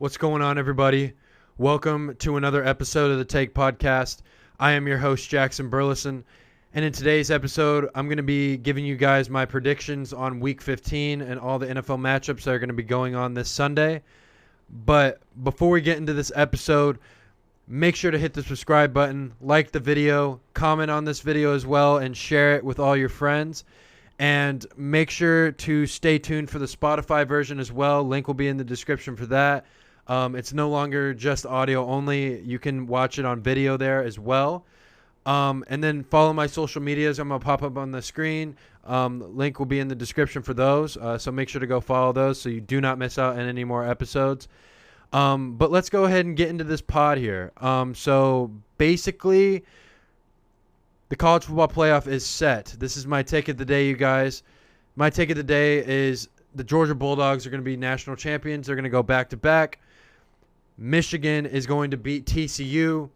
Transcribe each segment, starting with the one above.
What's going on, everybody? Welcome to another episode of the Take Podcast. I am your host, Jackson Burleson, and in today's episode, I'm going to be giving you guys my predictions on Week 15 and all the NFL matchups that are going to be going on this Sunday. But before we get into this episode, make sure to hit the subscribe button, like the video, comment on this video as well, and share it with all your friends. And make sure to stay tuned for the Spotify version as well. Link will be in the description for that. It's no longer just audio only. You can watch it on video there as well. And then follow my social medias. I'm going to pop up on the screen. Link will be in the description for those. So make sure to go follow those so you do not miss out on any more episodes. But let's go ahead and get into this pod here. So basically, the college football playoff is set. This is my take of the day, you guys. My take of the day is the Georgia Bulldogs are going to be national champions. They're going to go back-to-back. Michigan is going to beat TCU.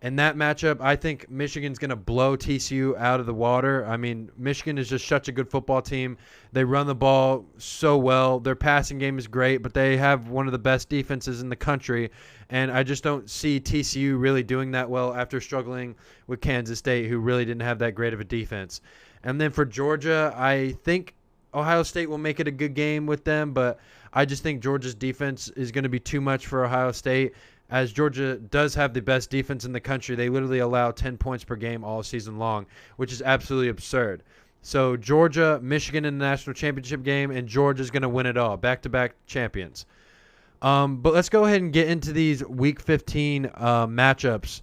In that matchup, I think Michigan's going to blow TCU out of the water. I mean, Michigan is just such a good football team. They run the ball so well. Their passing game is great, but they have one of the best defenses in the country. And I just don't see TCU really doing that well after struggling with Kansas State, who really didn't have that great of a defense. And then for Georgia, I think Ohio State will make it a good game with them, but I just think Georgia's defense is going to be too much for Ohio State. As Georgia does have the best defense in the country, they literally allow 10 points per game all season long, which is absolutely absurd. So Georgia, Michigan in the national championship game, and Georgia's going to win it all, back-to-back champions. But let's go ahead and get into these Week 15 matchups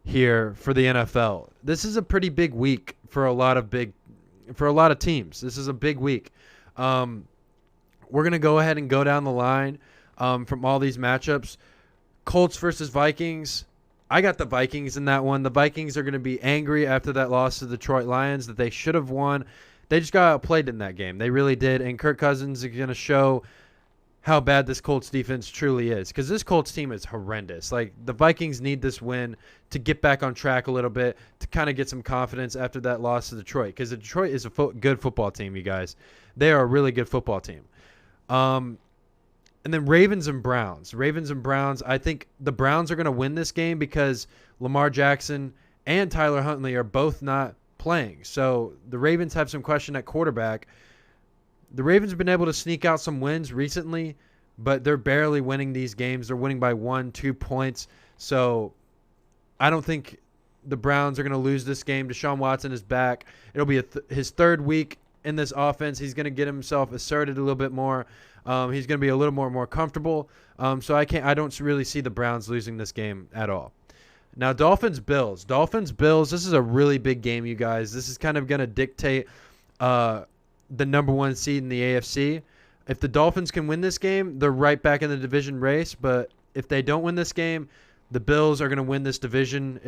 here for the NFL. This is a pretty big week for a lot of teams. This is a big week. We're going to go ahead and go down the line from all these matchups. Colts versus Vikings. I got the Vikings in that one. The Vikings are going to be angry after that loss to the Detroit Lions that they should have won. They just got outplayed in that game. They really did. And Kirk Cousins is going to show how bad this Colts defense truly is, because this Colts team is horrendous. Like, the Vikings need this win to get back on track a little bit, to kind of get some confidence after that loss to Detroit, because Detroit is a good football team, you guys. They are a really good football team. And then Ravens and Browns. I think the Browns are going to win this game because Lamar Jackson and Tyler Huntley are both not playing. So the Ravens have some question at quarterback. The Ravens have been able to sneak out some wins recently, but they're barely winning these games. They're winning by 1-2 points. So I don't think the Browns are going to lose this game. Deshaun Watson is back. It'll be his third week in this offense. He's going to get himself asserted a little bit more. He's going to be a little more comfortable. So I don't really see the Browns losing this game at all. Now, Dolphins-Bills. This is a really big game, you guys. This is kind of going to dictate the number one seed in the AFC. If the Dolphins can win this game, they're right back in the division race. But if they don't win this game, the Bills are going to win this division.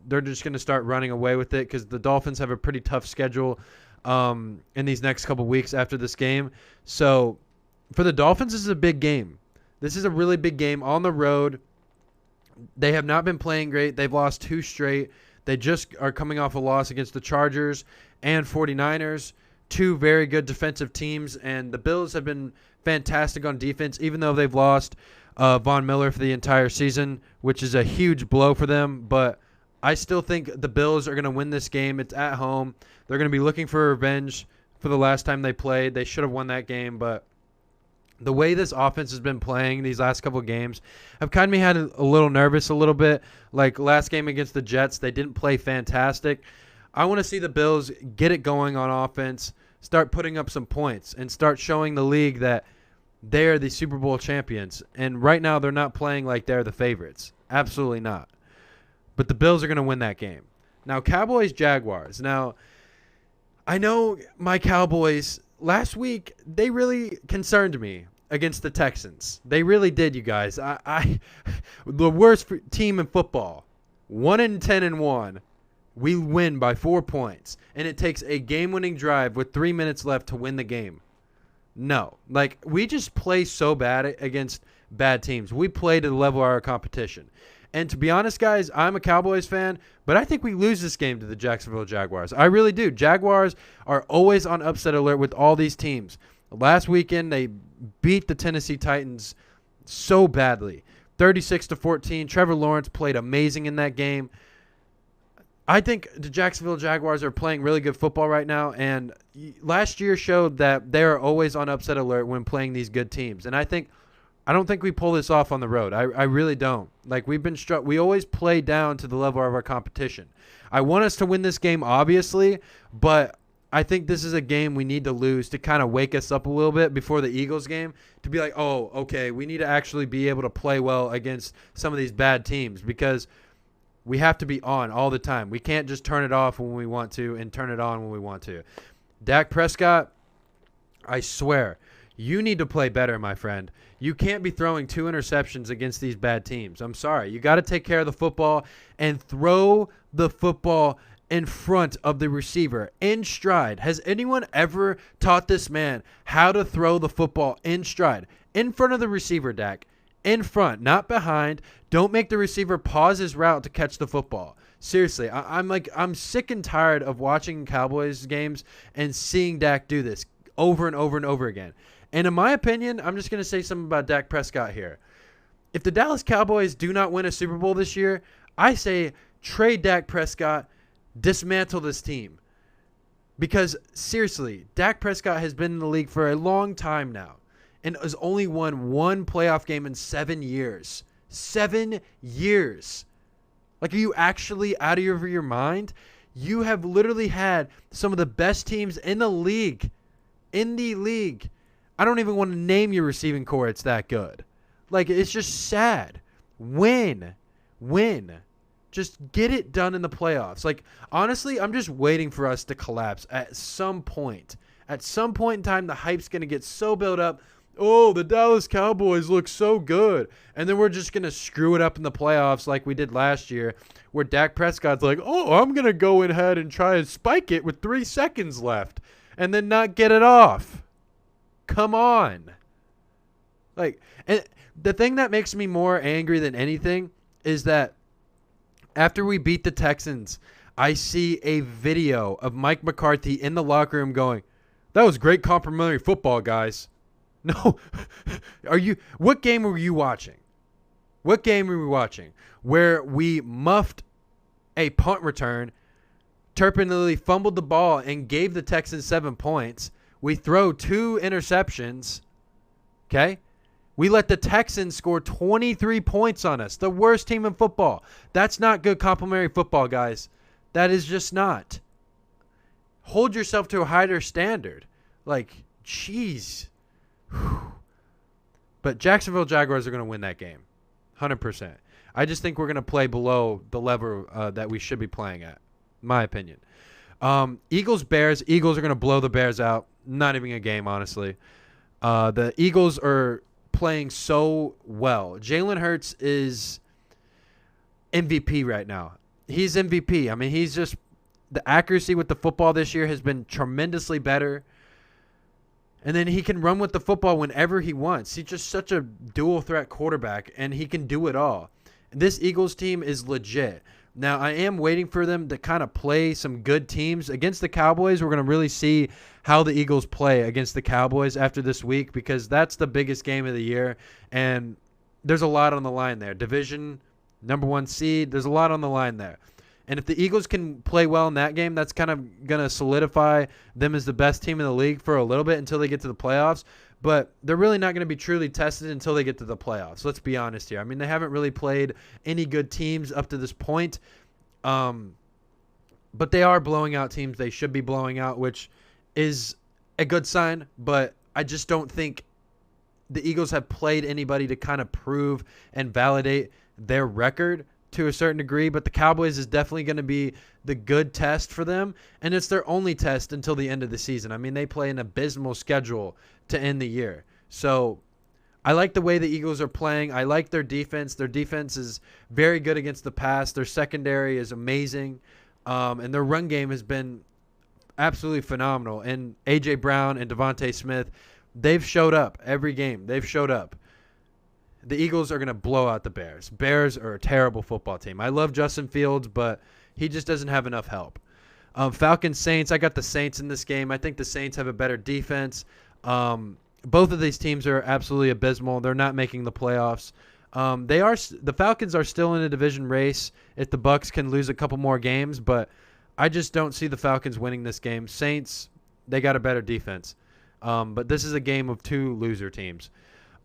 They're just going to start running away with it because the Dolphins have a pretty tough schedule in these next couple weeks after this game. So for the Dolphins, this is a big game. This is a really big game on the road. They have not been playing great. They've lost 2 straight. They just are coming off a loss against the Chargers and 49ers, 2 very good defensive teams. And the Bills have been fantastic on defense, even though they've lost Von Miller for the entire season, which is a huge blow for them. But I still think the Bills are going to win this game. It's at home. They're going to be looking for revenge for the last time they played. They should have won that game, but the way this offense has been playing these last couple of games have kind of had a little nervous a little bit. Like last game against the Jets, they didn't play fantastic. I want to see the Bills get it going on offense, start putting up some points, and start showing the league that they're the Super Bowl champions. And right now they're not playing like they're the favorites. Absolutely not. But the Bills are going to win that game. Now, Cowboys-Jaguars. Now, I know my Cowboys last week, they really concerned me against the Texans. They really did, you guys. The worst team in football, 1-10-1. We win by 4 points, and it takes a game-winning drive with 3 minutes left to win the game. No. Like, we just play so bad against bad teams. We play to the level of our competition. And to be honest, guys, I'm a Cowboys fan, but I think we lose this game to the Jacksonville Jaguars. I really do. Jaguars are always on upset alert with all these teams. Last weekend, they beat the Tennessee Titans so badly. 36-14. Trevor Lawrence played amazing in that game. I think the Jacksonville Jaguars are playing really good football right now, and last year showed that they are always on upset alert when playing these good teams. And I don't think we pull this off on the road. I really don't. Like, we always play down to the level of our competition. I want us to win this game, obviously, but I think this is a game we need to lose to kind of wake us up a little bit before the Eagles game, to be like, oh, okay, we need to actually be able to play well against some of these bad teams, because we have to be on all the time. We can't just turn it off when we want to and turn it on when we want to. Dak Prescott, I swear, you need to play better, my friend. You can't be throwing 2 interceptions against these bad teams. I'm sorry. You got to take care of the football and throw the football in front of the receiver in stride. Has anyone ever taught this man how to throw the football in stride? In front of the receiver, Dak. In front, not behind. Don't make the receiver pause his route to catch the football. Seriously, I'm sick and tired of watching Cowboys games and seeing Dak do this over and over and over again. And in my opinion, I'm just going to say something about Dak Prescott here. If the Dallas Cowboys do not win a Super Bowl this year, I say trade Dak Prescott, dismantle this team. Because seriously, Dak Prescott has been in the league for a long time now and has only won 1 playoff game in 7 years. 7 years. Like, are you actually out of your mind? You have literally had some of the best teams in the league. I don't even want to name your receiving core. It's that good. Like, it's just sad. Win. Just get it done in the playoffs. Like, honestly, I'm just waiting for us to collapse at some point. At some point in time, the hype's going to get so built up. Oh, the Dallas Cowboys look so good. And then we're just going to screw it up in the playoffs like we did last year, where Dak Prescott's like, oh, I'm going to go ahead and try and spike it with 3 seconds left and then not get it off. Come on. Like, and the thing that makes me more angry than anything is that after we beat the Texans, I see a video of Mike McCarthy in the locker room going, that was great complimentary football, guys. No. What game were you watching? What game were we watching? Where we muffed a punt return, Turpin Lilly fumbled the ball and gave the Texans 7 points. We throw 2 interceptions. Okay? We let the Texans score 23 points on us. The worst team in football. That's not good complimentary football, guys. That is just not. Hold yourself to a higher standard. Like, jeez. But Jacksonville Jaguars are going to win that game. 100%. I just think we're going to play below the level that we should be playing at. My opinion. Eagles-Bears. Eagles are going to blow the Bears out. Not even a game, honestly. The Eagles are playing so well. Jalen Hurts is MVP right now. He's MVP. I mean, he's just – the accuracy with the football this year has been tremendously better. And then he can run with the football whenever he wants. He's just such a dual-threat quarterback, and he can do it all. This Eagles team is legit. Now, I am waiting for them to kind of play some good teams. Against the Cowboys, we're going to really see how the Eagles play against the Cowboys after this week, because that's the biggest game of the year, and there's a lot on the line there. Division, number 1 seed, there's a lot on the line there. And if the Eagles can play well in that game, that's kind of going to solidify them as the best team in the league for a little bit until they get to the playoffs. But they're really not going to be truly tested until they get to the playoffs. Let's be honest here. I mean, they haven't really played any good teams up to this point. But they are blowing out teams they should be blowing out, which is a good sign. But I just don't think the Eagles have played anybody to kind of prove and validate their record to a certain degree. But the Cowboys is definitely going to be the good test for them. And it's their only test until the end of the season. I mean, they play an abysmal schedule to end the year. So I like the way the Eagles are playing. I like their defense. Their defense is very good against the pass. Their secondary is amazing. And their run game has been absolutely phenomenal. And A.J. Brown and Devontae Smith, they've showed up every game. They've showed up. The Eagles are going to blow out the Bears. Bears are a terrible football team. I love Justin Fields, but he just doesn't have enough help. Falcons, Saints, I got the Saints in this game. I think the Saints have a better defense. Both of these teams are absolutely abysmal. They're not making the playoffs. The Falcons are still in a division race if the Bucs can lose a couple more games, but I just don't see the Falcons winning this game. Saints, they got a better defense. But this is a game of two loser teams.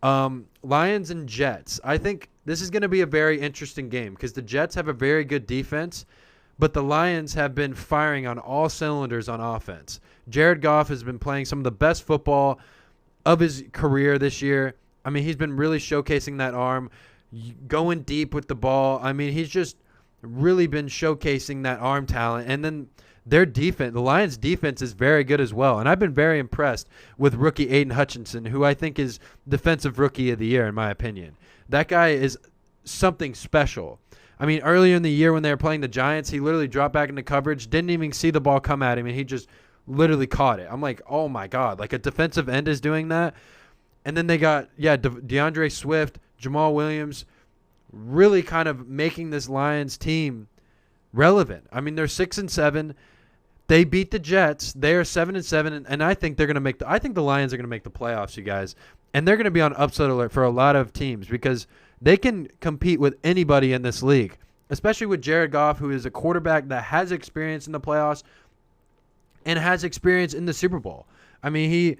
Lions and Jets. I think this is going to be a very interesting game because the Jets have a very good defense, but the Lions have been firing on all cylinders on offense. Jared Goff has been playing some of the best football of his career this year. I mean, he's been really showcasing that arm, going deep with the ball. I mean, he's just really been showcasing that arm talent. And then their defense, the Lions' defense is very good as well. And I've been very impressed with rookie Aiden Hutchinson, who I think is Defensive Rookie of the Year, in my opinion. That guy is something special. I mean, earlier in the year when they were playing the Giants, he literally dropped back into coverage, didn't even see the ball come at him, and he just literally caught it. I'm like, oh, my God. Like, a defensive end is doing that. And then they got, DeAndre Swift, Jamal Williams, really kind of making this Lions team relevant. I mean, they're 6-7. They beat the Jets. They are 7-7, and I think they're going to make I think the Lions are going to make the playoffs, you guys. And they're going to be on upset alert for a lot of teams because they can compete with anybody in this league, especially with Jared Goff, who is a quarterback that has experience in the playoffs and has experience in the Super Bowl. I mean, he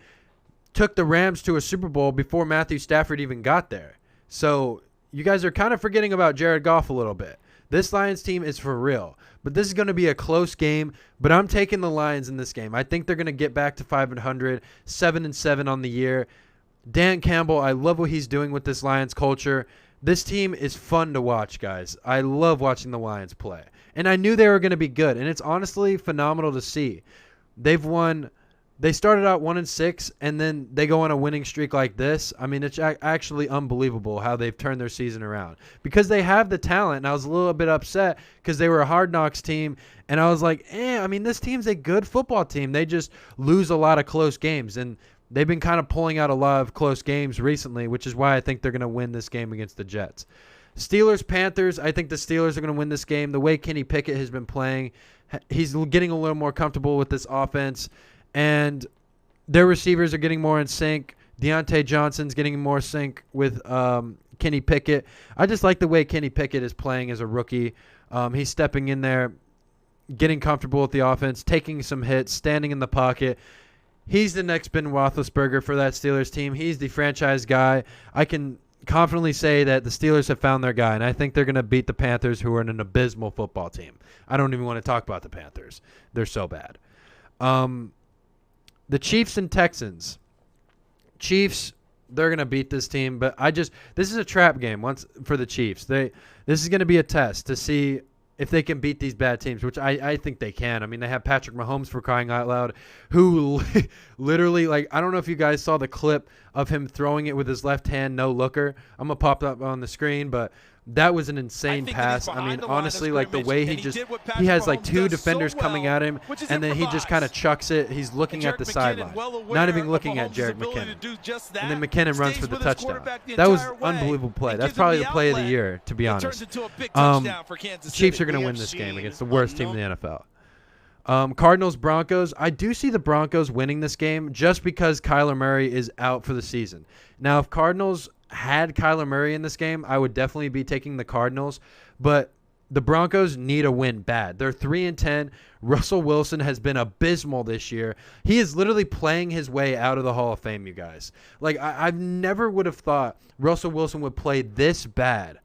took the Rams to a Super Bowl before Matthew Stafford even got there. So you guys are kind of forgetting about Jared Goff a little bit. This Lions team is for real. But this is going to be a close game, but I'm taking the Lions in this game. I think they're going to get back to 500, 7-7 on the year. Dan Campbell, I love what he's doing with this Lions culture. This team is fun to watch, guys. I love watching the Lions play. And I knew they were going to be good, and it's honestly phenomenal to see. They started out 1-6, and then they go on a winning streak like this. I mean, it's actually unbelievable how they've turned their season around because they have the talent. And I was a little bit upset because they were a Hard Knocks team, and I was like, I mean, this team's a good football team. They just lose a lot of close games, and they've been kind of pulling out a lot of close games recently, which is why I think they're going to win this game against the Jets. Steelers-Panthers, I think the Steelers are going to win this game. The way Kenny Pickett has been playing, he's getting a little more comfortable with this offense. And their receivers are getting more in sync. Deontay Johnson's getting more sync with Kenny Pickett. I just like the way Kenny Pickett is playing as a rookie. He's stepping in there, getting comfortable with the offense, taking some hits, standing in the pocket. He's the next Ben Roethlisberger for that Steelers team. He's the franchise guy. I can confidently say that the Steelers have found their guy, and I think they're going to beat the Panthers, who are an abysmal football team. I don't even want to talk about the Panthers. They're so bad. The Chiefs and Texans. Chiefs, they're going to beat this team, but this is a trap game for the Chiefs. This is going to be a test to see if they can beat these bad teams, which I think they can. I mean, they have Patrick Mahomes, for crying out loud, who literally, like, I don't know if you guys saw the clip of him throwing it with his left hand, no looker. I'm going to pop that on the screen, but that was an insane pass. I mean, honestly, like the way he has like two defenders coming at him, and then he just kind of chucks it. He's looking at the sideline, not even looking at Jerick McKinnon. And then McKinnon runs for the touchdown. That was an unbelievable play. That's probably the play of the year, to be honest. Chiefs are going to win this game against the worst team in the NFL. Cardinals-Broncos. I do see the Broncos winning this game just because Kyler Murray is out for the season. Now, if Cardinals had Kyler Murray in this game, I would definitely be taking the Cardinals. But the Broncos need a win bad. They're 3-10. Russell Wilson has been abysmal this year. He is literally playing his way out of the Hall of Fame, you guys. Like, I never would have thought Russell Wilson would play this bad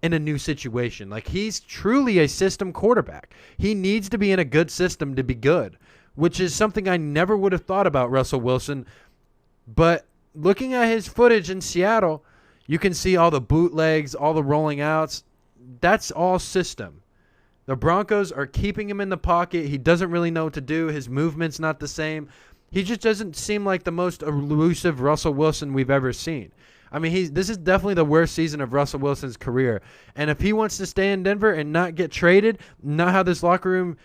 in a new situation. Like, he's truly a system quarterback. He needs to be in a good system to be good, which is something I never would have thought about Russell Wilson. But looking at his footage in Seattle, you can see all the bootlegs, all the rolling outs. That's all system. The Broncos are keeping him in the pocket. He doesn't really know what to do. His movement's not the same. He just doesn't seem like the most elusive Russell Wilson we've ever seen. I mean, this is definitely the worst season of Russell Wilson's career. And if he wants to stay in Denver and not get traded, not have this locker room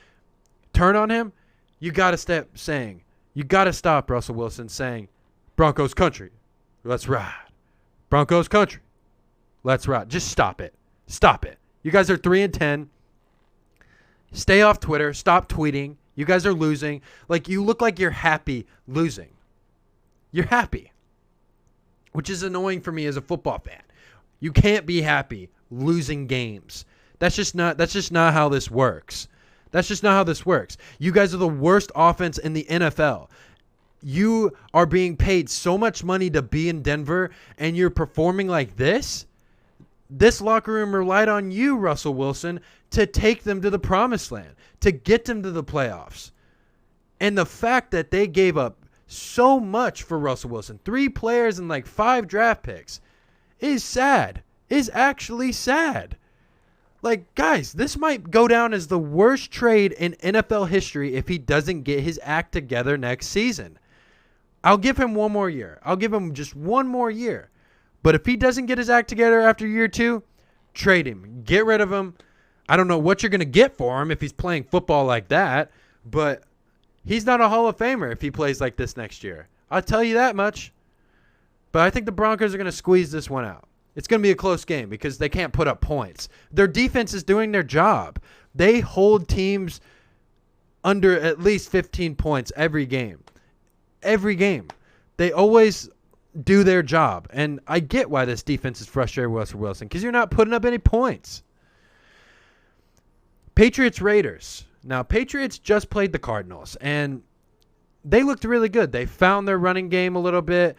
turn on him, you got to stop Russell Wilson saying, Broncos country, let's ride. Broncos country, let's ride. Just stop it. Stop it. You guys are 3-10. Stay off Twitter. Stop tweeting. You guys are losing. Like, you look like you're happy losing. You're happy, which is annoying for me as a football fan. You can't be happy losing games. That's just not how this works. That's just not how this works. You guys are the worst offense in the NFL. You are being paid so much money to be in Denver, and you're performing like this? This locker room relied on you, Russell Wilson, to take them to the promised land, to get them to the playoffs. And the fact that they gave up so much for Russell Wilson, 3 players and like 5 draft picks, is sad. Is actually sad. Like, guys, this might go down as the worst trade in NFL history if he doesn't get his act together next season. I'll give him one more year. I'll give him just one more year. But if he doesn't get his act together after year 2, trade him. Get rid of him. I don't know what you're going to get for him if he's playing football like that, but he's not a Hall of Famer if he plays like this next year. I'll tell you that much. But I think the Broncos are going to squeeze this one out. It's going to be a close game because they can't put up points. Their defense is doing their job. They hold teams under at least 15 points every game. Every game. They always do their job. And I get why this defense is frustrated with Russell Wilson, because you're not putting up any points. Patriots-Raiders. Now, Patriots just played the Cardinals, and they looked really good. They found their running game a little bit.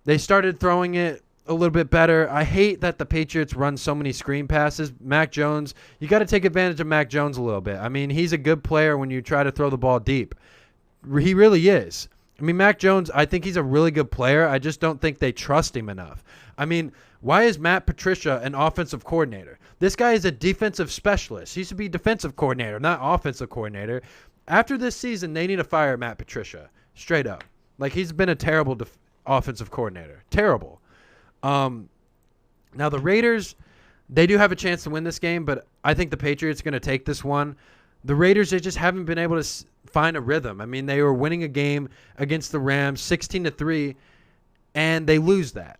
They started throwing it a little bit better. I hate that the Patriots run so many screen passes. Mac Jones, you got to take advantage of Mac Jones a little bit. I mean, he's a good player when you try to throw the ball deep. He really is. I mean, Mac Jones, I think he's a really good player. I just don't think they trust him enough. I mean, why is Matt Patricia an offensive coordinator? This guy is a defensive specialist. He should be defensive coordinator, not offensive coordinator. After this season, they need to fire Matt Patricia. Straight up. Like, he's been a terrible offensive coordinator. Terrible. Now, the Raiders, they do have a chance to win this game, but I think the Patriots are going to take this one. The Raiders, they just haven't been able to find a rhythm. I mean, they were winning a game against the Rams 16-3, and they lose that.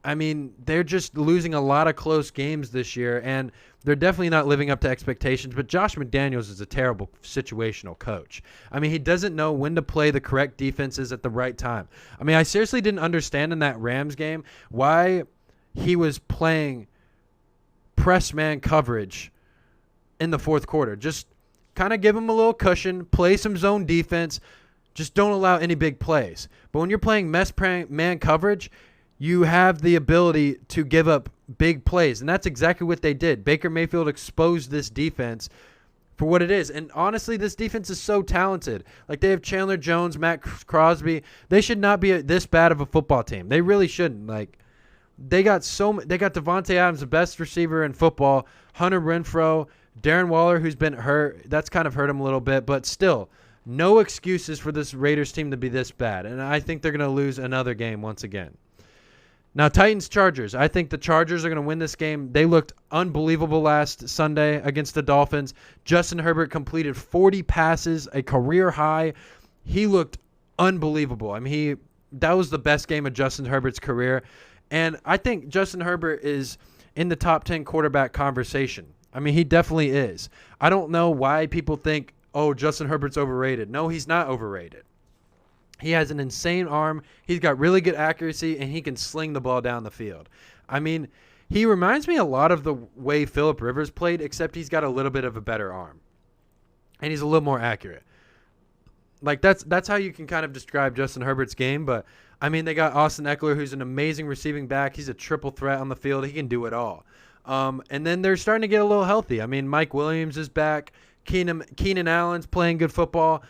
I mean, they're just losing a lot of close games this year, and they're definitely not living up to expectations. But Josh McDaniels is a terrible situational coach. I mean, he doesn't know when to play the correct defenses at the right time. I mean, I seriously didn't understand in that Rams game why he was playing press man coverage in the fourth quarter. Just kind of give him a little cushion, play some zone defense, just don't allow any big plays. But when you're playing man coverage, you have the ability to give up big plays, and that's exactly what they did. Baker Mayfield exposed this defense for what it is, and honestly, this defense is so talented. Like, they have Chandler Jones, Matt Crosby. They should not be this bad of a football team. They really shouldn't. Like, they got Devontae Adams, the best receiver in football, Hunter Renfrow, Darren Waller, who's been hurt. That's kind of hurt him a little bit, but still, no excuses for this Raiders team to be this bad, and I think they're going to lose another game once again. Now, Titans-Chargers. I think the Chargers are going to win this game. They looked unbelievable last Sunday against the Dolphins. Justin Herbert completed 40 passes, a career high. He looked unbelievable. I mean, that was the best game of Justin Herbert's career. And I think Justin Herbert is in the top 10 quarterback conversation. I mean, he definitely is. I don't know why people think, oh, Justin Herbert's overrated. No, he's not overrated. He has an insane arm. He's got really good accuracy, and he can sling the ball down the field. I mean, he reminds me a lot of the way Phillip Rivers played, except he's got a little bit of a better arm. And he's a little more accurate. Like, that's how you can kind of describe Justin Herbert's game. But, I mean, they got Austin Eckler, who's an amazing receiving back. He's a triple threat on the field. He can do it all. And then they're starting to get a little healthy. I mean, Mike Williams is back. Keenan Allen's playing good football.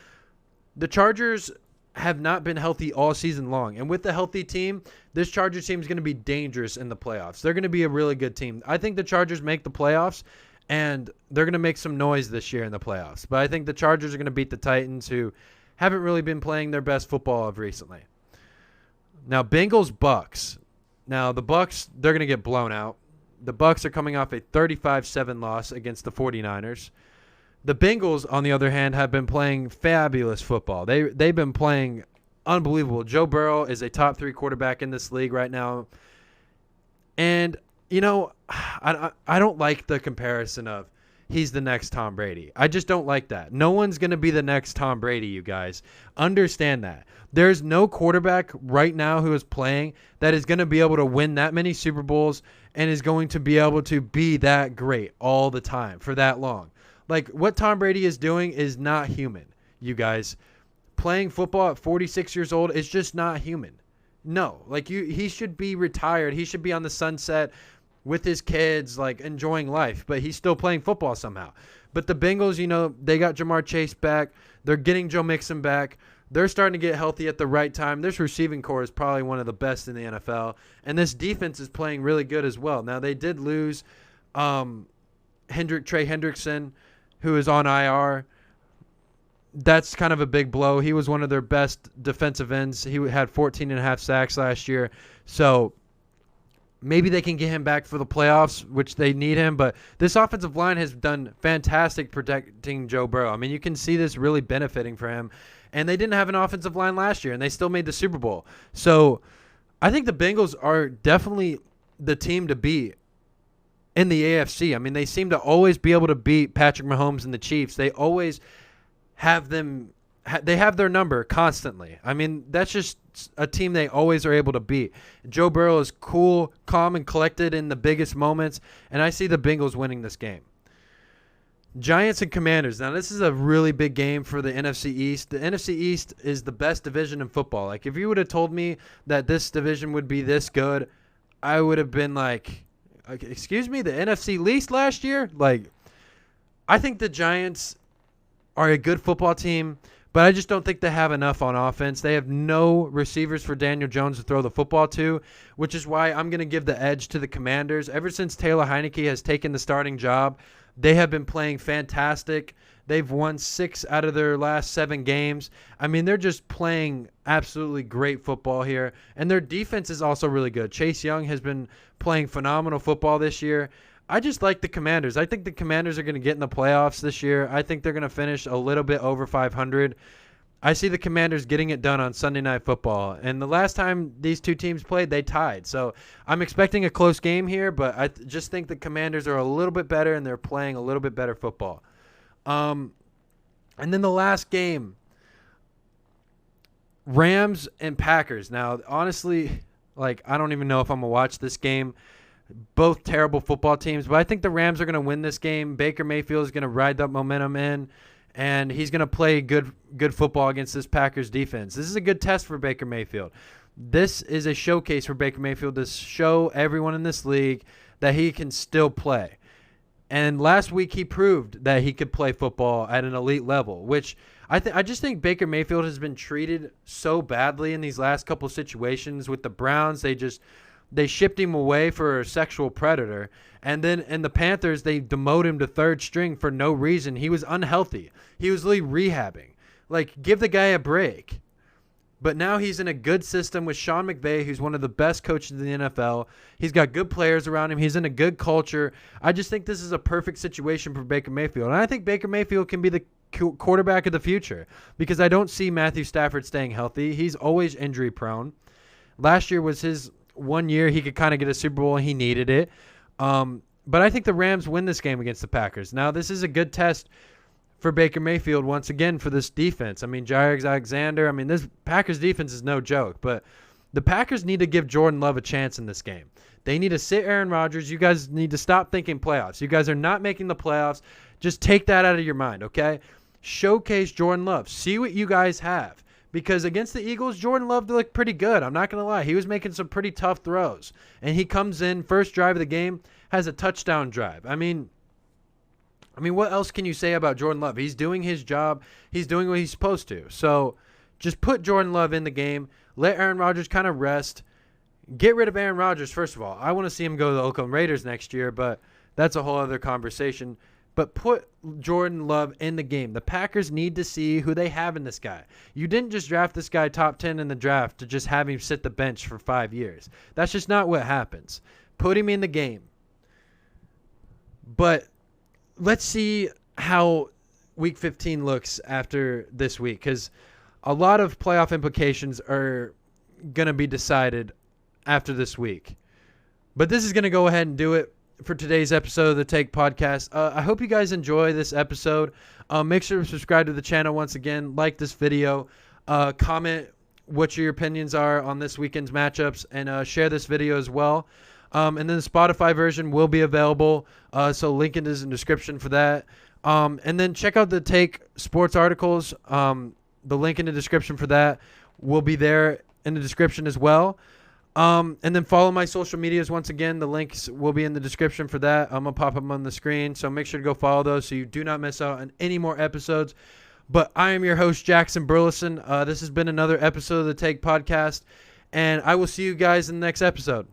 The Chargers have not been healthy all season long. And with the healthy team, this Chargers team is going to be dangerous in the playoffs. They're going to be a really good team. I think the Chargers make the playoffs, and they're going to make some noise this year in the playoffs. But I think the Chargers are going to beat the Titans, who haven't really been playing their best football of recently. Now, Bengals-Bucks. Now, the Bucks, they're going to get blown out. The Bucks are coming off a 35-7 loss against the 49ers. The Bengals, on the other hand, have been playing fabulous football. They've been playing unbelievable. Joe Burrow is a top 3 quarterback in this league right now. And, you know, I don't like the comparison of he's the next Tom Brady. I just don't like that. No one's going to be the next Tom Brady, you guys. Understand that. There's no quarterback right now who is playing that is going to be able to win that many Super Bowls and is going to be able to be that great all the time for that long. Like, what Tom Brady is doing is not human, you guys. Playing football at 46 years old is just not human. No, like he should be retired. He should be on the sunset with his kids, like enjoying life, but he's still playing football somehow. But the Bengals, they got Jamar Chase back. They're getting Joe Mixon back. They're starting to get healthy at the right time. This receiving core is probably one of the best in the NFL, and this defense is playing really good as well. Now, they did lose Trey Hendrickson, who is on IR. That's kind of a big blow. He was one of their best defensive ends. He had 14.5 sacks last year. So maybe they can get him back for the playoffs, which they need him. But this offensive line has done fantastic protecting Joe Burrow. I mean, you can see this really benefiting for him. And they didn't have an offensive line last year, and they still made the Super Bowl. So I think the Bengals are definitely the team to beat in the AFC. I mean, they seem to always be able to beat Patrick Mahomes and the Chiefs. They always have them – they have their number constantly. I mean, that's just a team they always are able to beat. Joe Burrow is cool, calm, and collected in the biggest moments, and I see the Bengals winning this game. Giants and Commanders. Now, this is a really big game for the NFC East. The NFC East is the best division in football. Like, if you would have told me that this division would be this good, I would have been like, excuse me, the NFC least last year? Like, I think the Giants are a good football team, but I just don't think they have enough on offense. They have no receivers for Daniel Jones to throw the football to, which is why I'm going to give the edge to the Commanders. Ever since Taylor Heineke has taken the starting job, they have been playing fantastic. They've won 6 out of their last 7 games. I mean, they're just playing absolutely great football here. And their defense is also really good. Chase Young has been playing phenomenal football this year. I just like the Commanders. I think the Commanders are going to get in the playoffs this year. I think they're going to finish a little bit over 500. I see the Commanders getting it done on Sunday Night Football. And the last time these two teams played, they tied. So I'm expecting a close game here, but I just think the Commanders are a little bit better and they're playing a little bit better football. And then the last game, Rams and Packers. Now, honestly, like, I don't even know if I'm going to watch this game. Both terrible football teams, but I think the Rams are going to win this game. Baker Mayfield is going to ride that momentum in. And he's going to play good football against this Packers defense. This is a good test for Baker Mayfield. This is a showcase for Baker Mayfield to show everyone in this league that he can still play. And last week he proved that he could play football at an elite level, which I just think Baker Mayfield has been treated so badly in these last couple situations with the Browns. They shipped him away for a sexual predator. And then in the Panthers, they demoted him to third string for no reason. He was unhealthy. He was literally rehabbing. Like, give the guy a break. But now he's in a good system with Sean McVay, who's one of the best coaches in the NFL. He's got good players around him. He's in a good culture. I just think this is a perfect situation for Baker Mayfield. And I think Baker Mayfield can be the quarterback of the future because I don't see Matthew Stafford staying healthy. He's always injury prone. Last year was his 1 year he could kind of get a Super Bowl and he needed it. But I think the Rams win this game against the Packers. Now, this is a good test for Baker Mayfield once again for this defense. I mean, Jair Alexander, this Packers defense is no joke, but the Packers need to give Jordan Love a chance in this game. They need to sit Aaron Rodgers. You guys need to stop thinking playoffs. You guys are not making the playoffs. Just take that out of your mind, okay? Showcase Jordan Love. See what you guys have. Because against the Eagles, Jordan Love looked pretty good. I'm not going to lie. He was making some pretty tough throws. And he comes in, first drive of the game, has a touchdown drive. I mean, what else can you say about Jordan Love? He's doing his job. He's doing what he's supposed to. So just put Jordan Love in the game. Let Aaron Rodgers kind of rest. Get rid of Aaron Rodgers, first of all. I want to see him go to the Oakland Raiders next year, but that's a whole other conversation. But put Jordan Love in the game. The Packers need to see who they have in this guy. You didn't just draft this guy top 10 in the draft to just have him sit the bench for 5 years. That's just not what happens. Put him in the game. But let's see how Week 15 looks after this week, because a lot of playoff implications are going to be decided after this week. But this is going to go ahead and do it for today's episode of the Take Podcast. I hope you guys enjoy this episode. Make sure to subscribe to the channel once again. Like this video. Comment what your opinions are on this weekend's matchups, and share this video as well. And then the Spotify version will be available, so link is in the description for that. And then check out the Take Sports articles. The link in the description for that will be there in the description as well. And then follow my social medias once again. The links will be in the description for that. I'm going to pop them on the screen, so make sure to go follow those so you do not miss out on any more episodes. But I am your host, Jackson Burleson. This has been another episode of the Take Podcast, and I will see you guys in the next episode.